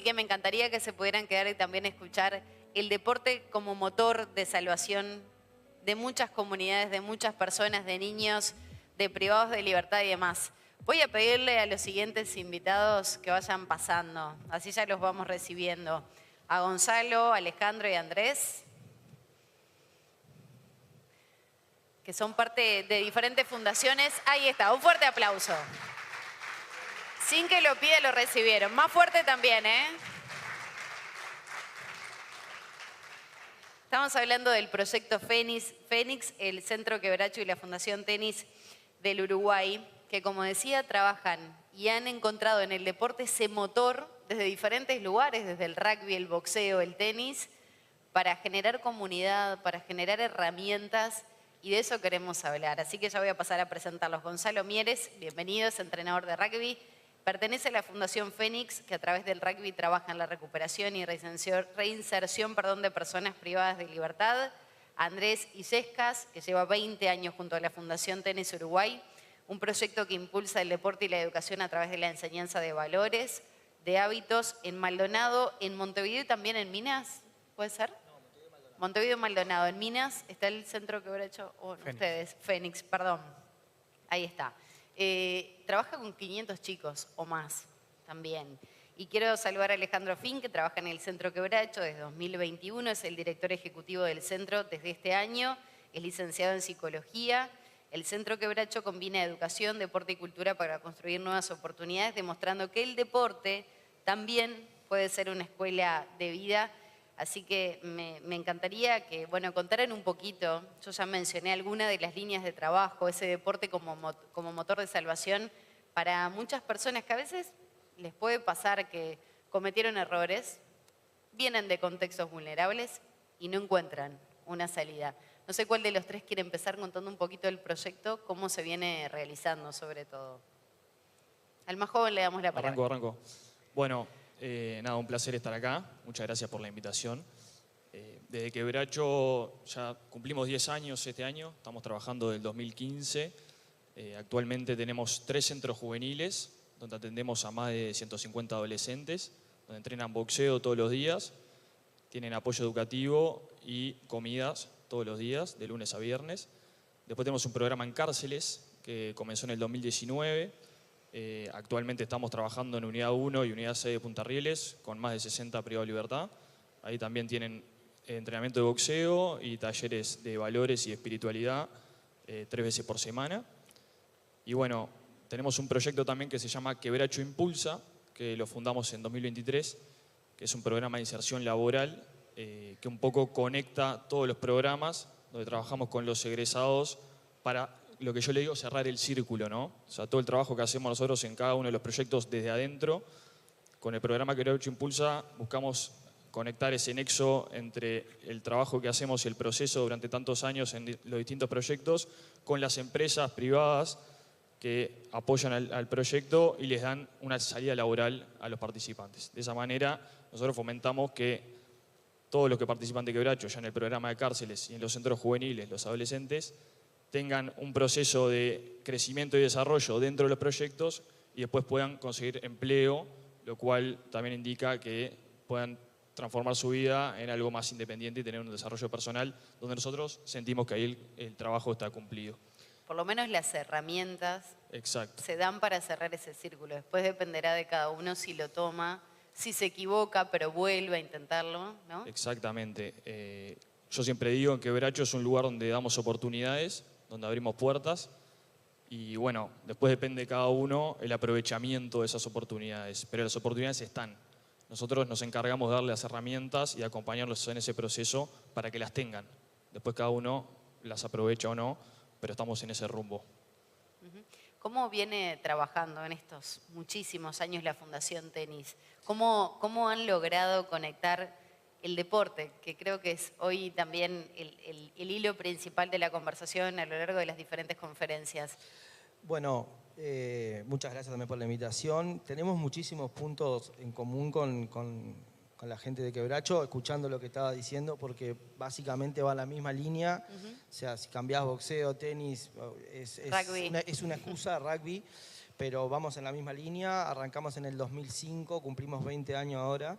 que me encantaría que se pudieran quedar y también escuchar el deporte como motor de salvación de muchas comunidades, de muchas personas, de niños, de privados de libertad y demás. Voy a pedirle a los siguientes invitados que vayan pasando, así ya los vamos recibiendo. A Gonzalo, Alejandro y Andrés, que son parte de diferentes fundaciones. Ahí está, un fuerte aplauso. Sin que lo pida, lo recibieron. Más fuerte también, ¿eh? Estamos hablando del proyecto Fénix, el Centro Quebracho y la Fundación Tenis del Uruguay, que como decía, trabajan y han encontrado en el deporte ese motor desde diferentes lugares, desde el rugby, el boxeo, el tenis, para generar comunidad, para generar herramientas, y de eso queremos hablar. Así que ya voy a pasar a presentarlos. Gonzalo Mieres, bienvenido, es entrenador de rugby. Pertenece a la Fundación Fénix, que a través del rugby trabaja en la recuperación y reinserción de personas privadas de libertad. Andrés Illescas, que lleva 20 años junto a la Fundación Tenis Uruguay, un proyecto que impulsa el deporte y la educación a través de la enseñanza de valores, de hábitos en Maldonado, en Montevideo y también en Minas, ¿puede ser? Montevideo y Maldonado. En Minas está el Centro Quebracho, ustedes, Fénix, perdón. Ahí está. Trabaja con 500 chicos o más también. Y quiero saludar a Alejandro Fin, que trabaja en el Centro Quebracho desde 2021, es el director ejecutivo del centro desde este año, es licenciado en psicología. El Centro Quebracho combina educación, deporte y cultura para construir nuevas oportunidades, demostrando que el deporte también puede ser una escuela de vida. Así que me encantaría que, bueno, contaran un poquito, yo ya mencioné algunas de las líneas de trabajo, ese deporte como motor de salvación para muchas personas que a veces les puede pasar que cometieron errores, vienen de contextos vulnerables y no encuentran una salida. No sé cuál de los tres quiere empezar contando un poquito del proyecto, cómo se viene realizando sobre todo. Al más joven le damos la palabra. Arranco. Bueno, nada, un placer estar acá. Muchas gracias por la invitación. Desde Quebracho ya cumplimos 10 años este año, estamos trabajando desde el 2015. Actualmente tenemos 3 centros juveniles, donde atendemos a más de 150 adolescentes, donde entrenan boxeo todos los días, tienen apoyo educativo y comidas todos los días, de lunes a viernes. Después tenemos un programa en cárceles que comenzó en el 2019. Actualmente estamos trabajando en Unidad 1 y Unidad 6 de Punta Rieles, con más de 60 privados de libertad. Ahí también tienen entrenamiento de boxeo y talleres de valores y espiritualidad 3 veces por semana. Y bueno, tenemos un proyecto también que se llama Quebracho Impulsa, que lo fundamos en 2023, que es un programa de inserción laboral que un poco conecta todos los programas, donde trabajamos con los egresados para lo que yo le digo cerrar el círculo, ¿no? O sea, todo el trabajo que hacemos nosotros en cada uno de los proyectos desde adentro, con el programa Quebracho Impulsa buscamos conectar ese nexo entre el trabajo que hacemos y el proceso durante tantos años en los distintos proyectos con las empresas privadas que apoyan al proyecto y les dan una salida laboral a los participantes. De esa manera, nosotros fomentamos que todos los que participan de Quebracho, ya en el programa de cárceles y en los centros juveniles, los adolescentes, tengan un proceso de crecimiento y desarrollo dentro de los proyectos y después puedan conseguir empleo, lo cual también indica que puedan transformar su vida en algo más independiente y tener un desarrollo personal donde nosotros sentimos que ahí el trabajo está cumplido. Por lo menos las herramientas Exacto. se dan para cerrar ese círculo. Después dependerá de cada uno si lo toma, si se equivoca, pero vuelve a intentarlo, ¿no? Exactamente. Yo siempre digo que Quebracho es un lugar donde damos oportunidades, donde abrimos puertas y bueno, después depende de cada uno el aprovechamiento de esas oportunidades, pero las oportunidades están. Nosotros nos encargamos de darle las herramientas y acompañarlos en ese proceso para que las tengan. Después cada uno las aprovecha o no, pero estamos en ese rumbo. ¿Cómo viene trabajando en estos muchísimos años la Fundación Tenis? ¿Cómo han logrado conectar el deporte, que creo que es hoy también el hilo principal de la conversación a lo largo de las diferentes conferencias? Bueno, muchas gracias también por la invitación. Tenemos muchísimos puntos en común con la gente de Quebracho, escuchando lo que estaba diciendo, porque básicamente va a la misma línea. O sea, si cambiás boxeo, tenis, es una excusa, rugby. pero vamos en la misma línea. Arrancamos en el 2005, cumplimos 20 años ahora.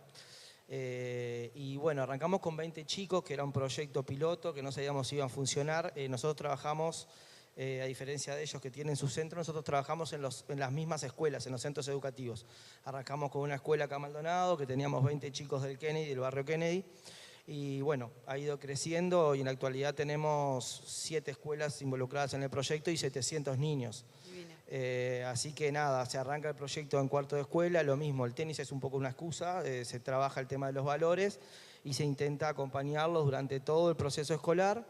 Y bueno, arrancamos con 20 chicos, que era un proyecto piloto, que no sabíamos si iban a funcionar. Nosotros trabajamos, a diferencia de ellos que tienen su centro, nosotros trabajamos en las mismas escuelas, en los centros educativos. Arrancamos con una escuela acá en Maldonado, que teníamos 20 chicos del Kennedy, del barrio Kennedy. Y bueno, ha ido creciendo y en la actualidad tenemos 7 escuelas involucradas en el proyecto y 700 niños. Así que nada, se arranca el proyecto en cuarto de escuela, lo mismo, el tenis es un poco una excusa, se trabaja el tema de los valores y se intenta acompañarlos durante todo el proceso escolar,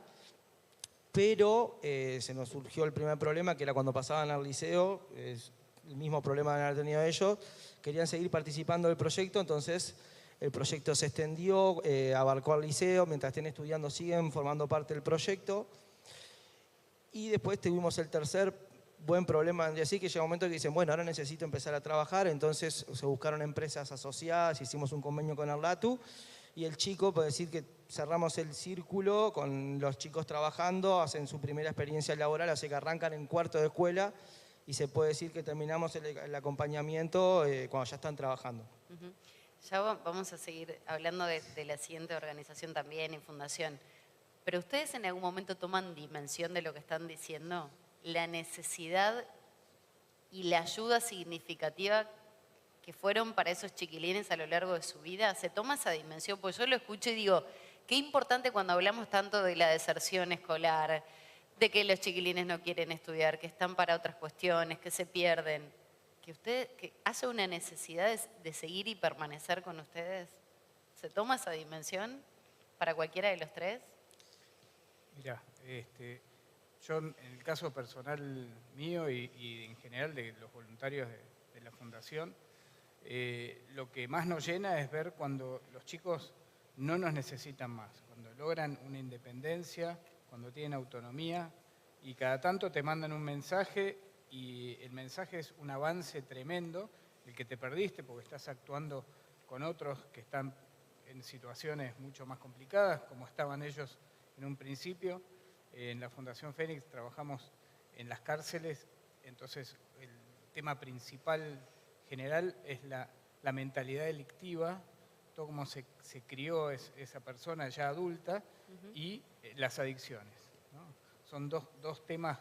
pero se nos surgió el primer problema, que era cuando pasaban al liceo, el mismo problema que han tenido ellos, querían seguir participando del proyecto, entonces el proyecto se extendió, abarcó al liceo, mientras estén estudiando siguen formando parte del proyecto. Y después tuvimos el tercer buen problema, así que llega un momento que dicen, bueno, ahora necesito empezar a trabajar, entonces se buscaron empresas asociadas, hicimos un convenio con Arlatu, y el chico, puede decir que cerramos el círculo con los chicos trabajando, hacen su primera experiencia laboral, así que arrancan en cuarto de escuela, y se puede decir que terminamos el acompañamiento cuando ya están trabajando. Ya vamos a seguir hablando de la siguiente organización también y fundación. Pero ustedes en algún momento toman dimensión de lo que están diciendo, la necesidad y la ayuda significativa que fueron para esos chiquilines a lo largo de su vida. ¿Se toma esa dimensión? Pues yo lo escucho y digo, qué importante cuando hablamos tanto de la deserción escolar, de que los chiquilines no quieren estudiar, que están para otras cuestiones, que se pierden. Que usted que hace una necesidad de seguir y permanecer con ustedes. ¿Se toma esa dimensión para cualquiera de los tres? Mirá, yo en el caso personal mío y en general de los voluntarios de la Fundación, lo que más nos llena es ver cuando los chicos no nos necesitan más, cuando logran una independencia, cuando tienen autonomía y cada tanto te mandan un mensaje y el mensaje es un avance tremendo, el que te perdiste porque estás actuando con otros que están en situaciones mucho más complicadas, como estaban ellos en un principio. En la Fundación Fénix trabajamos en las cárceles, entonces el tema principal general es la mentalidad delictiva, todo cómo se crió esa persona ya adulta y las adicciones, ¿no? Son dos temas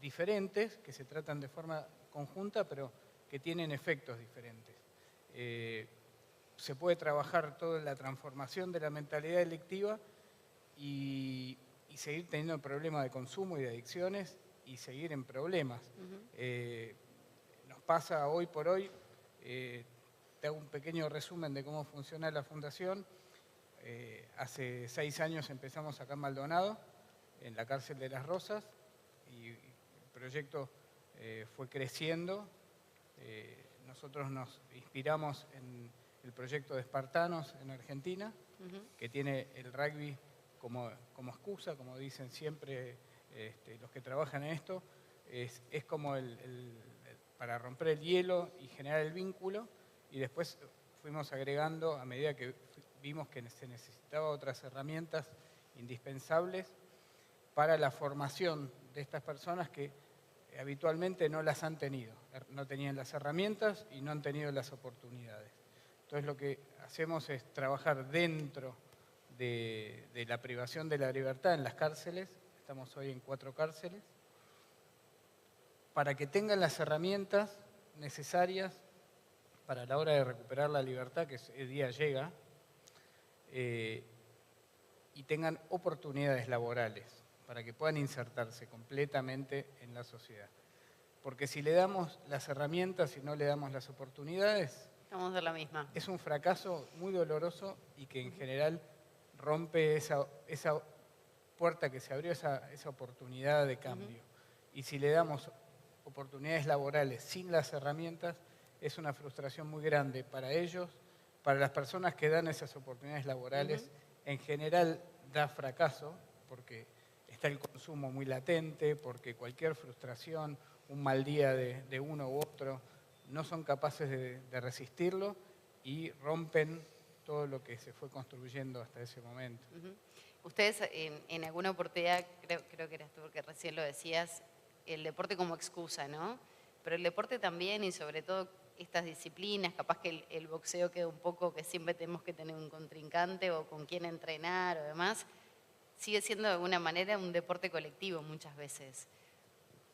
diferentes que se tratan de forma conjunta, pero que tienen efectos diferentes. Se puede trabajar toda la transformación de la mentalidad delictiva y seguir teniendo problemas de consumo y de adicciones y seguir en problemas. Nos pasa hoy por hoy, te hago un pequeño resumen de cómo funciona la Fundación. Hace 6 años empezamos acá en Maldonado, en la cárcel de Las Rosas, y el proyecto fue creciendo. Nosotros nos inspiramos en el proyecto de Espartanos en Argentina, que tiene el rugby como excusa, como dicen siempre los que trabajan en esto, es como para romper el hielo y generar el vínculo, y después fuimos agregando a medida que vimos que se necesitaban otras herramientas indispensables para la formación de estas personas que habitualmente no las han tenido, no tenían las herramientas y no han tenido las oportunidades. Entonces lo que hacemos es trabajar dentro de la privación de la libertad en las cárceles, estamos hoy en 4 cárceles, para que tengan las herramientas necesarias para la hora de recuperar la libertad, que ese día llega, y tengan oportunidades laborales, para que puedan insertarse completamente en la sociedad. Porque si le damos las herramientas y no le damos las oportunidades, Estamos de la misma. es un fracaso muy doloroso y que en general rompe esa puerta que se abrió, esa oportunidad de cambio. Y si le damos oportunidades laborales sin las herramientas, es una frustración muy grande para ellos, para las personas que dan esas oportunidades laborales. En general da fracaso porque está el consumo muy latente, porque cualquier frustración, un mal día de uno u otro, no son capaces de resistirlo y rompen todo lo que se fue construyendo hasta ese momento. Ustedes en alguna oportunidad, creo que eras tú porque recién lo decías, el deporte como excusa, ¿no? pero el deporte también y sobre todo estas disciplinas, capaz que el boxeo queda un poco que siempre tenemos que tener un contrincante o con quién entrenar o demás, sigue siendo de alguna manera un deporte colectivo muchas veces.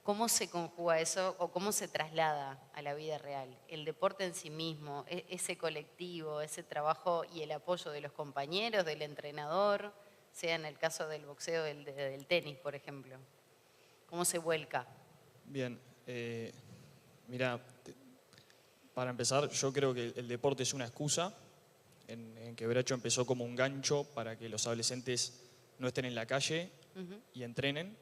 ¿Cómo se conjuga eso o cómo se traslada a la vida real? El deporte en sí mismo, ese colectivo, ese trabajo y el apoyo de los compañeros, del entrenador, sea en el caso del boxeo o del tenis, por ejemplo. ¿Cómo se vuelca? Bien, mira, para empezar, yo creo que el deporte es una excusa. En Quebracho empezó como un gancho para que los adolescentes no estén en la calle y entrenen,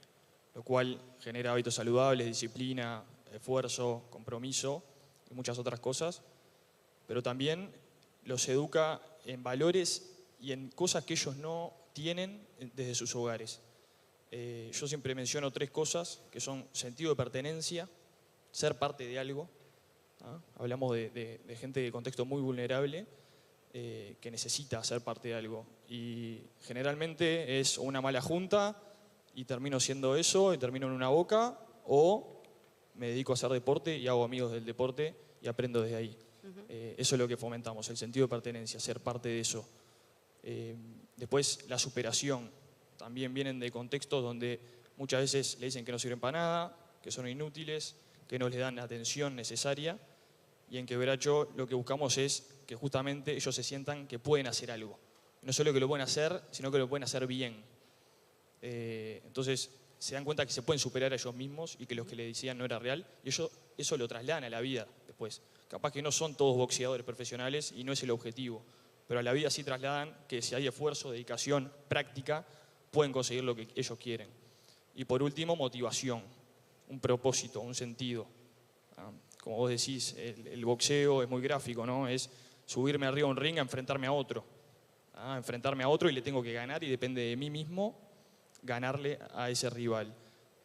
lo cual genera hábitos saludables, disciplina, esfuerzo, compromiso y muchas otras cosas. Pero también los educa en valores y en cosas que ellos no tienen desde sus hogares. Yo siempre menciono 3 cosas, que son sentido de pertenencia, ser parte de algo. Hablamos de gente de contexto muy vulnerable que necesita ser parte de algo. Y generalmente es una mala junta y termino siendo eso y termino en una boca, o me dedico a hacer deporte y hago amigos del deporte y aprendo desde ahí. Eso es lo que fomentamos, el sentido de pertenencia, ser parte de eso. Después la superación. También vienen de contextos donde muchas veces le dicen que no sirven para nada, que son inútiles, que no les dan la atención necesaria. Y en Quebracho lo que buscamos es que justamente ellos se sientan que pueden hacer algo. No solo que lo pueden hacer, sino que lo pueden hacer bien. Entonces se dan cuenta que se pueden superar a ellos mismos y que lo que le decían no era real. Y ellos eso lo trasladan a la vida después. Capaz que no son todos boxeadores profesionales y no es el objetivo. Pero a la vida sí trasladan que si hay esfuerzo, dedicación, práctica, pueden conseguir lo que ellos quieren. Y por último, motivación, un propósito, un sentido. Como vos decís, el boxeo es muy gráfico, ¿no? Es subirme arriba a un ring a enfrentarme a otro. Enfrentarme a otro y le tengo que ganar y depende de mí mismo ganarle a ese rival.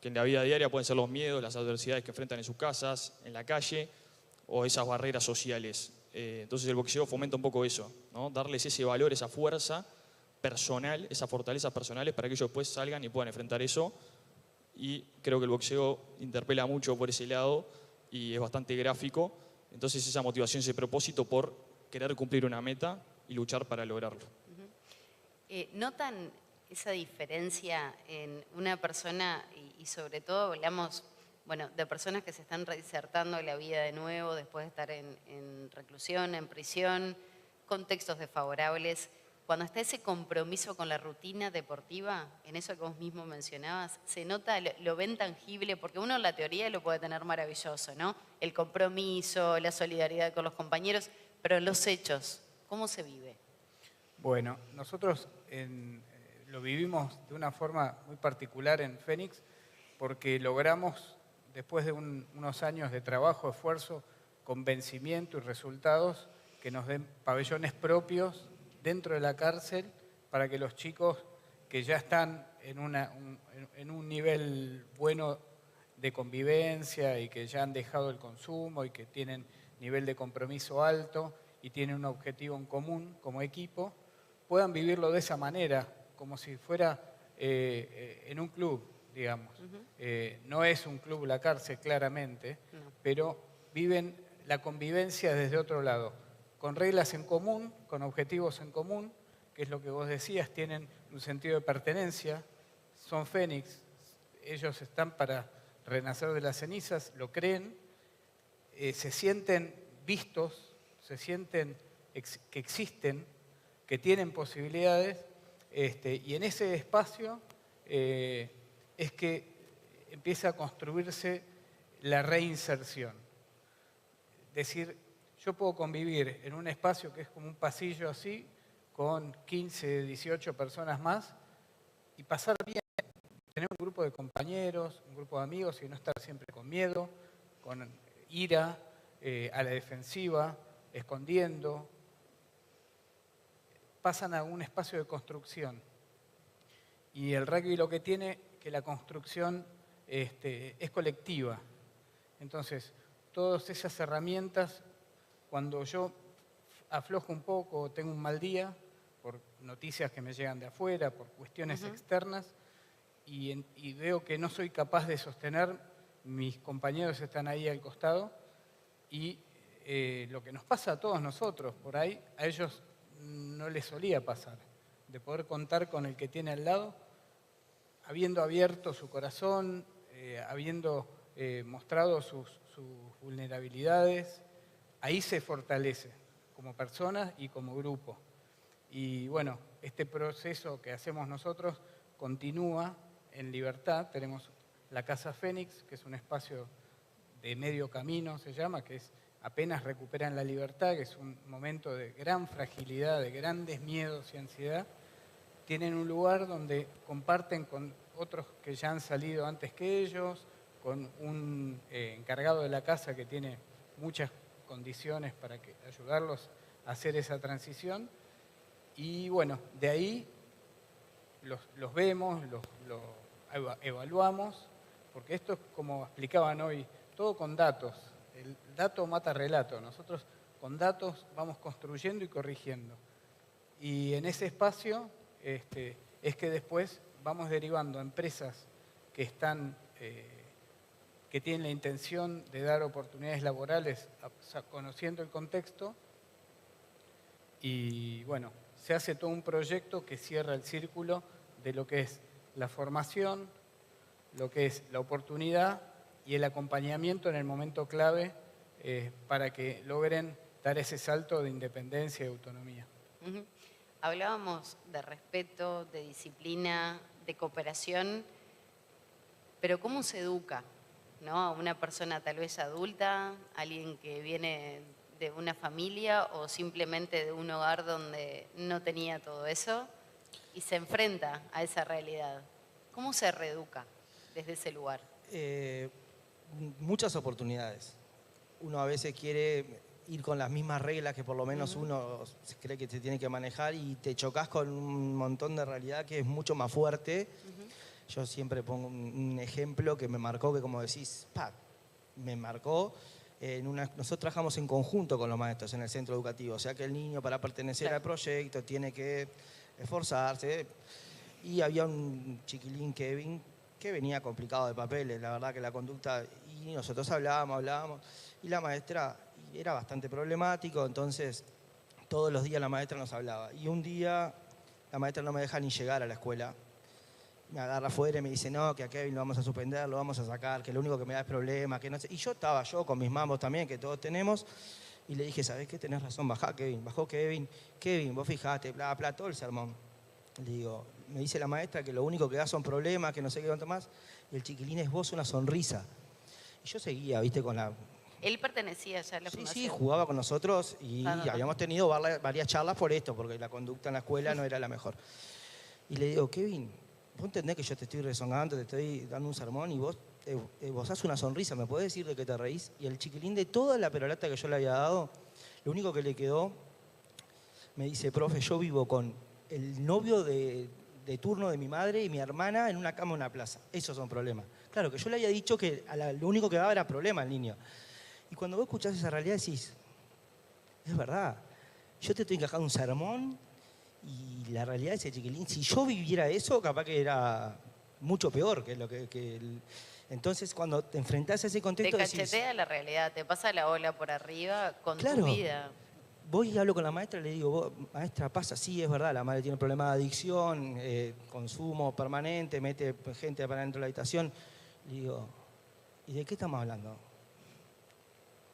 Que en la vida diaria pueden ser los miedos, las adversidades que enfrentan en sus casas, en la calle o esas barreras sociales. Entonces el boxeo fomenta un poco eso, ¿no? Darles ese valor, esa fuerza personal, esas fortalezas personales para que ellos después salgan y puedan enfrentar eso. Y creo que el boxeo interpela mucho por ese lado y es bastante gráfico. Entonces esa motivación, ese propósito por querer cumplir una meta y luchar para lograrlo. ¿Notan esa diferencia en una persona y sobre todo hablamos de personas que se están reinsertando en la vida de nuevo después de estar en reclusión, en prisión, contextos desfavorables? Cuando está ese compromiso con la rutina deportiva, en eso que vos mismo mencionabas, se nota, lo ven tangible, porque uno en la teoría lo puede tener maravilloso, ¿no? El compromiso, la solidaridad con los compañeros, pero en los hechos, ¿cómo se vive? Bueno, nosotros lo vivimos de una forma muy particular en Fénix, porque logramos, después de unos años de trabajo, esfuerzo, convencimiento y resultados, que nos den pabellones propios dentro de la cárcel para que los chicos que ya están en un nivel bueno de convivencia y que ya han dejado el consumo y que tienen nivel de compromiso alto y tienen un objetivo en común como equipo, puedan vivirlo de esa manera, como si fuera en un club, digamos. No es un club la cárcel, claramente, pero viven la convivencia desde otro lado, con reglas en común, con objetivos en común, que es lo que vos decías, tienen un sentido de pertenencia, son Fénix, ellos están para renacer de las cenizas, lo creen, se sienten vistos, se sienten que existen, que tienen posibilidades, y en ese espacio es que empieza a construirse la reinserción. Es decir, yo puedo convivir en un espacio que es como un pasillo así, con 15, 18 personas más, y pasar bien, tener un grupo de compañeros, un grupo de amigos y no estar siempre con miedo, con ira, a la defensiva, escondiendo. Pasan a un espacio de construcción. Y el rugby lo que tiene, que la construcción es colectiva. Entonces, todas esas herramientas, cuando yo aflojo un poco o tengo un mal día, por noticias que me llegan de afuera, por cuestiones externas, y veo que no soy capaz de sostener mis compañeros están ahí al costado y lo que nos pasa a todos nosotros, por ahí, a ellos no les solía pasar, de poder contar con el que tiene al lado, habiendo abierto su corazón, habiendo mostrado sus vulnerabilidades, ahí se fortalece como personas y como grupo. Y bueno, este proceso que hacemos nosotros continúa en libertad. Tenemos la Casa Fénix, que es un espacio de medio camino, se llama, que es apenas recuperan la libertad, que es un momento de gran fragilidad, de grandes miedos y ansiedad. Tienen un lugar donde comparten con otros que ya han salido antes que ellos, con un encargado de la casa que tiene muchas condiciones para ayudarlos a hacer esa transición. Y bueno, de ahí los vemos, los evaluamos, porque esto es como explicaban hoy, todo con datos. El dato mata relato. Nosotros con datos vamos construyendo y corrigiendo. Y en ese espacio es que después vamos derivando a empresas que están, que tienen la intención de dar oportunidades laborales, conociendo el contexto. Y bueno, se hace todo un proyecto que cierra el círculo de lo que es la formación, lo que es la oportunidad y el acompañamiento en el momento clave para que logren dar ese salto de independencia y autonomía. Ujú. Hablábamos de respeto, de disciplina, de cooperación, pero ¿cómo se educa, ¿no? A una persona tal vez adulta, alguien que viene de una familia o simplemente de un hogar donde no tenía todo eso y se enfrenta a esa realidad? ¿Cómo se reeduca desde ese lugar? Muchas oportunidades. Uno a veces quiere ir con las mismas reglas que por lo menos uno cree que se tiene que manejar y te chocas con un montón de realidad que es mucho más fuerte. Yo siempre pongo un ejemplo que me marcó, que como decís, me marcó. Nosotros trabajamos en conjunto con los maestros en el centro educativo, o sea que el niño para pertenecer al proyecto tiene que esforzarse. Y había un chiquilín, Kevin, que venía complicado de papeles, la verdad que la conducta, y nosotros hablábamos, y la maestra era bastante problemático, entonces todos los días la maestra nos hablaba. Y un día la maestra no me deja ni llegar a la escuela, me agarra afuera y me dice, no, que a Kevin lo vamos a suspender, lo vamos a sacar, que lo único que me da es problema, que no sé. Y yo estaba con mis mambos también, que todos tenemos, y le dije, ¿sabés qué? Tenés razón, bajá Kevin. Bajó Kevin, vos fijate, bla, bla, todo el sermón. Le digo, me dice la maestra que lo único que da son problemas, que no sé qué cuánto más, y el chiquilín es vos una sonrisa. Y yo seguía, viste, con la... ¿Él pertenecía ya a la fundación? Sí, jugaba con nosotros y habíamos tenido varias charlas por esto, porque la conducta en la escuela no era la mejor. Y le digo, Kevin, vos entendés que yo te estoy rezongando, te estoy dando un sermón y vos haz una sonrisa, ¿me podés decir de qué te reís? Y el chiquilín, de toda la perolata que yo le había dado, lo único que le quedó, me dice, profe, yo vivo con el novio de turno de mi madre y mi hermana en una cama en una plaza. Esos son problemas. Claro, que yo le había dicho que lo único que daba era problema al niño. Y cuando vos escuchás esa realidad decís, es verdad, yo te estoy encajando un sermón y la realidad de ese chiquilín, si yo viviera eso, capaz que era mucho peor que lo que entonces cuando te enfrentás a ese contexto te decís... cachetea la realidad, te pasa la ola por arriba con Claro, tu vida. Voy y hablo con la maestra y le digo, maestra, pasa, sí, es verdad, la madre tiene problemas de adicción, consumo permanente, mete gente para dentro de la habitación. Le digo, ¿y de qué estamos hablando?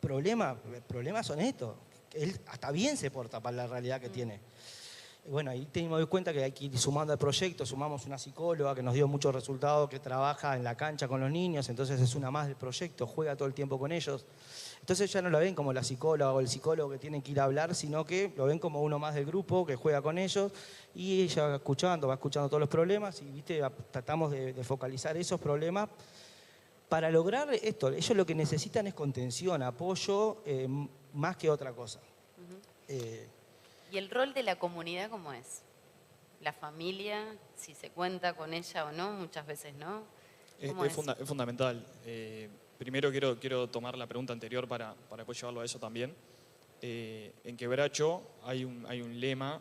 Problemas son estos. Él hasta bien se porta para la realidad que tiene. Y bueno, ahí me doy cuenta que hay que ir sumando al proyecto, sumamos una psicóloga que nos dio muchos resultados, que trabaja en la cancha con los niños, entonces es una más del proyecto, juega todo el tiempo con ellos. Entonces ya no la ven como la psicóloga o el psicólogo que tiene que ir a hablar, sino que lo ven como uno más del grupo que juega con ellos y ella va escuchando todos los problemas y ¿viste? Tratamos de focalizar esos problemas para lograr esto. Ellos lo que necesitan es contención, apoyo, más que otra cosa. ¿Y el rol de la comunidad cómo es? La familia, si se cuenta con ella o no, muchas veces no. Es fundamental. Primero quiero tomar la pregunta anterior para después llevarlo a eso también. En Quebracho hay un lema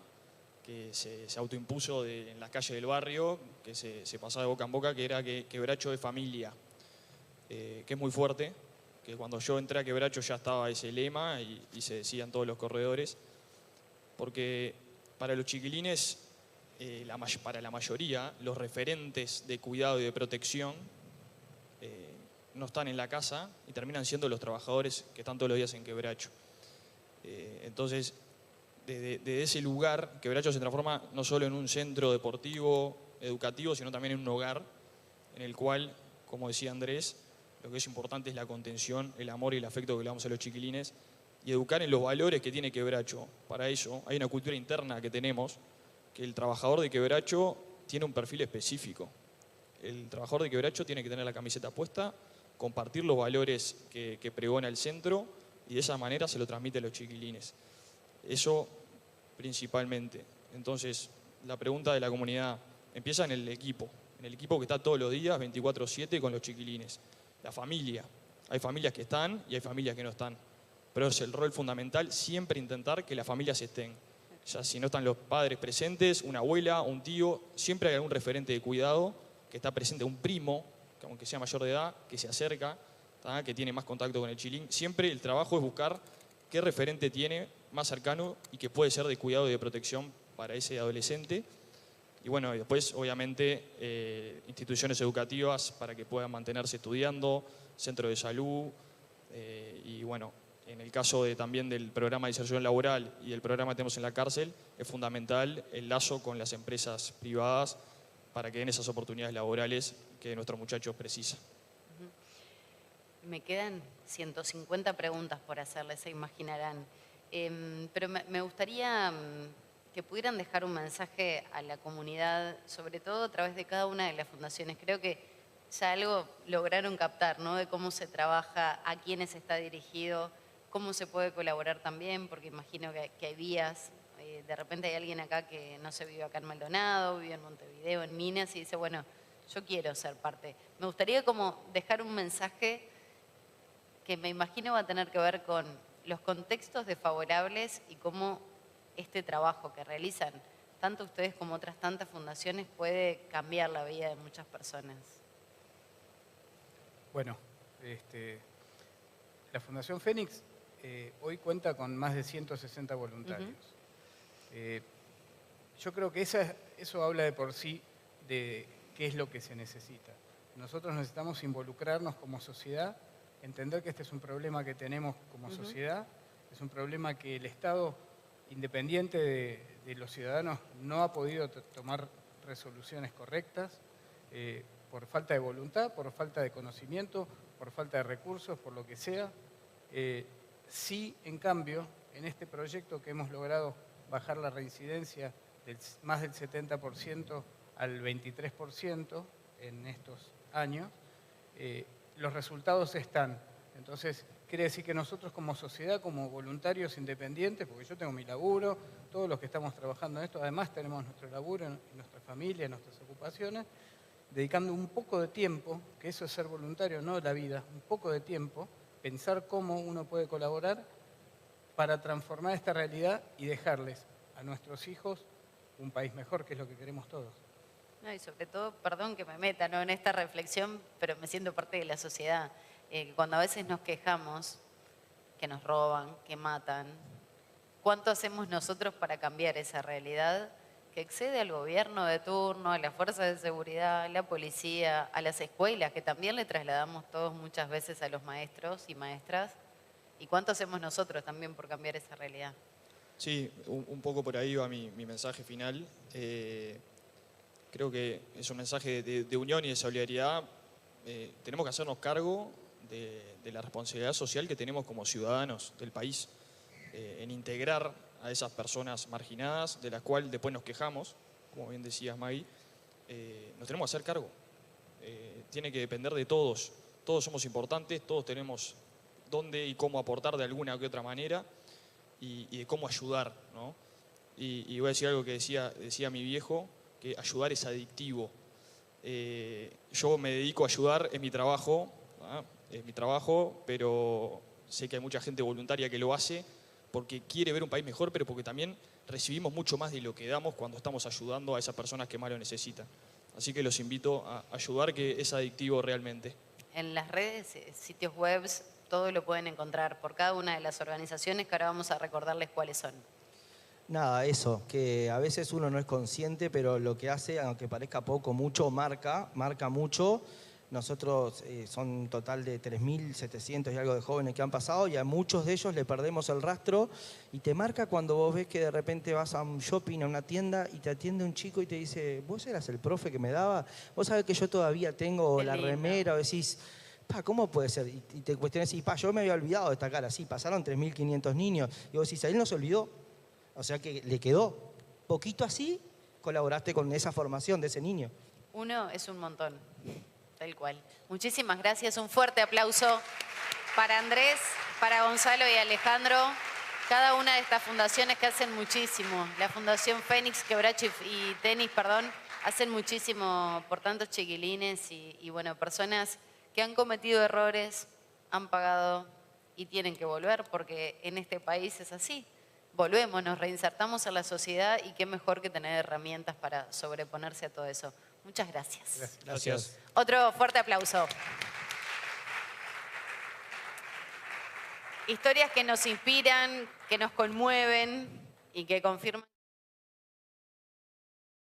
que se autoimpuso en las calles del barrio, que se pasaba de boca en boca, que era que Quebracho es familia. que es muy fuerte, que cuando yo entré a Quebracho ya estaba ese lema y se decía en todos los corredores, porque para los chiquilines, para la mayoría, los referentes de cuidado y de protección no están en la casa y terminan siendo los trabajadores que están todos los días en Quebracho. Entonces, desde ese lugar, Quebracho se transforma no solo en un centro deportivo, educativo, sino también en un hogar en el cual, como decía Andrés, lo que es importante es la contención, el amor y el afecto que le damos a los chiquilines y educar en los valores que tiene Quebracho. Para eso hay una cultura interna que tenemos, que el trabajador de Quebracho tiene un perfil específico. El trabajador de Quebracho tiene que tener la camiseta puesta, compartir los valores que pregona el centro y de esa manera se lo transmite a los chiquilines. Eso principalmente. Entonces, la pregunta de la comunidad empieza en el equipo que está todos los días, 24/7, con los chiquilines. La familia. Hay familias que están y hay familias que no están. Pero es el rol fundamental siempre intentar que las familias estén. Ya si no están los padres presentes, una abuela, un tío, siempre hay algún referente de cuidado que está presente, un primo, que aunque sea mayor de edad, que se acerca, ¿tá? Que tiene más contacto con el chiquilín. Siempre el trabajo es buscar qué referente tiene más cercano y que puede ser de cuidado y de protección para ese adolescente. Y bueno, y después obviamente instituciones educativas para que puedan mantenerse estudiando, centro de salud y bueno, en el caso también del programa de inserción laboral y el programa que tenemos en la cárcel, es fundamental el lazo con las empresas privadas para que den esas oportunidades laborales que nuestros muchachos precisan. Me quedan 150 preguntas por hacerles, se imaginarán. Pero me gustaría que pudieran dejar un mensaje a la comunidad, sobre todo a través de cada una de las fundaciones. Creo que ya algo lograron captar, ¿no? De cómo se trabaja, a quiénes está dirigido, cómo se puede colaborar también, porque imagino que hay vías. De repente hay alguien acá que no se vive acá en Maldonado, vive en Montevideo, en Minas, y dice, bueno, yo quiero ser parte. Me gustaría como dejar un mensaje que me imagino va a tener que ver con los contextos desfavorables y cómo este trabajo que realizan tanto ustedes como otras tantas fundaciones puede cambiar la vida de muchas personas. Bueno, la Fundación Fénix hoy cuenta con más de 160 voluntarios. Yo creo que eso habla de por sí de qué es lo que se necesita. Nosotros necesitamos involucrarnos como sociedad, entender que este es un problema que tenemos como sociedad, es un problema que el Estado, independiente de los ciudadanos, no ha podido tomar resoluciones correctas por falta de voluntad, por falta de conocimiento, por falta de recursos, por lo que sea. Sí, en cambio, en este proyecto que hemos logrado bajar la reincidencia más del 70% al 23% en estos años, los resultados están. Entonces, quiere decir que nosotros como sociedad, como voluntarios independientes, porque yo tengo mi laburo, todos los que estamos trabajando en esto, además tenemos nuestro laburo, nuestra familia, nuestras ocupaciones, dedicando un poco de tiempo, que eso es ser voluntario, no la vida, un poco de tiempo, pensar cómo uno puede colaborar para transformar esta realidad y dejarles a nuestros hijos un país mejor, que es lo que queremos todos. No, y sobre todo, perdón que me meta, ¿no?, en esta reflexión, pero me siento parte de la sociedad. Cuando a veces nos quejamos que nos roban, que matan, ¿cuánto hacemos nosotros para cambiar esa realidad que excede al gobierno de turno, a las fuerzas de seguridad, a la policía, a las escuelas, que también le trasladamos todos muchas veces a los maestros y maestras? ¿Y cuánto hacemos nosotros también por cambiar esa realidad? Sí, un poco por ahí va mi mensaje final. Creo que es un mensaje de unión y de solidaridad. Tenemos que hacernos cargo de la responsabilidad social que tenemos como ciudadanos del país en integrar a esas personas marginadas, de las cuales después nos quejamos, como bien decías, Maggie. Nos tenemos que hacer cargo. Tiene que depender de todos. Todos somos importantes, todos tenemos dónde y cómo aportar de alguna u otra manera y de cómo ayudar, ¿no? Y voy a decir algo que decía mi viejo, que ayudar es adictivo. Yo me dedico a ayudar en mi trabajo, ¿no? Es mi trabajo, pero sé que hay mucha gente voluntaria que lo hace porque quiere ver un país mejor, pero porque también recibimos mucho más de lo que damos cuando estamos ayudando a esas personas que más lo necesitan. Así que los invito a ayudar, que es adictivo realmente. en las redes, sitios web, todo lo pueden encontrar por cada una de las organizaciones que ahora vamos a recordarles cuáles son. Nada, eso, que a veces uno no es consciente, pero lo que hace, aunque parezca poco, mucho, marca mucho. Nosotros son un total de 3.700 y algo de jóvenes que han pasado y a muchos de ellos le perdemos el rastro y te marca cuando vos ves que de repente vas a un shopping, a una tienda y te atiende un chico y te dice, ¿vos eras el profe que me daba? ¿Vos sabés que yo todavía tengo Qué la lindo. remera? O decís, pa, ¿cómo puede ser? Y te cuestionas y pa, yo me había olvidado de esta cara. Sí, pasaron 3.500 niños. Y vos decís, a él no se olvidó. O sea que le quedó. Poquito así, colaboraste con esa formación de ese niño. Uno es un montón, tal cual. Muchísimas gracias, un fuerte aplauso para Andrés, para Gonzalo y Alejandro. Cada una de estas fundaciones que hacen muchísimo. La Fundación Fénix, Quebracho y Tenis, hacen muchísimo por tantos chiquilines y bueno, personas que han cometido errores, han pagado y tienen que volver porque en este país es así. Volvemos, nos reinsertamos en la sociedad y qué mejor que tener herramientas para sobreponerse a todo eso. Muchas gracias. Gracias. Otro fuerte aplauso. Historias que nos inspiran, que nos conmueven y que confirman